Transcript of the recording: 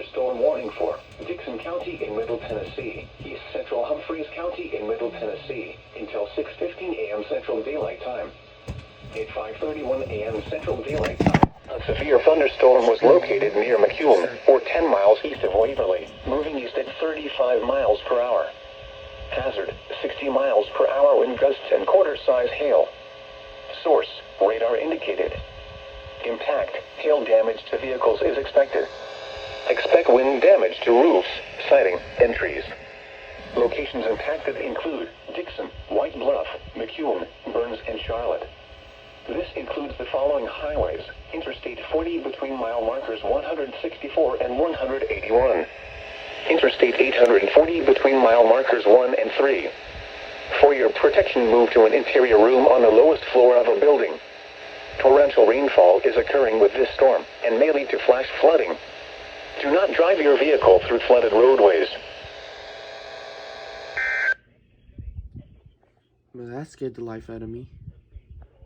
thunderstorm warning for Dixon County in Middle Tennessee, East Central Humphreys County in Middle Tennessee, until 6:15 a.m. Central Daylight Time. At 5:31 a.m. Central Daylight Time, a severe thunderstorm was located near McCune, or 10 miles east of Waverly, moving east at 35 miles per hour. Hazard, 60 miles per hour wind gusts and quarter-size hail. Source, radar indicated. Impact, hail damage to vehicles is expected. Expect wind damage to roofs, siding, and trees. Locations impacted include Dixon, White Bluff, McCune, Burns, and Charlotte. This includes the following highways: Interstate 40 between mile markers 164 and 181. Interstate 840 between mile markers 1 and 3. For your protection, move to an interior room on the lowest floor of a building. Torrential rainfall is occurring with this storm and may lead to flash flooding. Do not drive your vehicle through flooded roadways. Well, that scared the life out of me.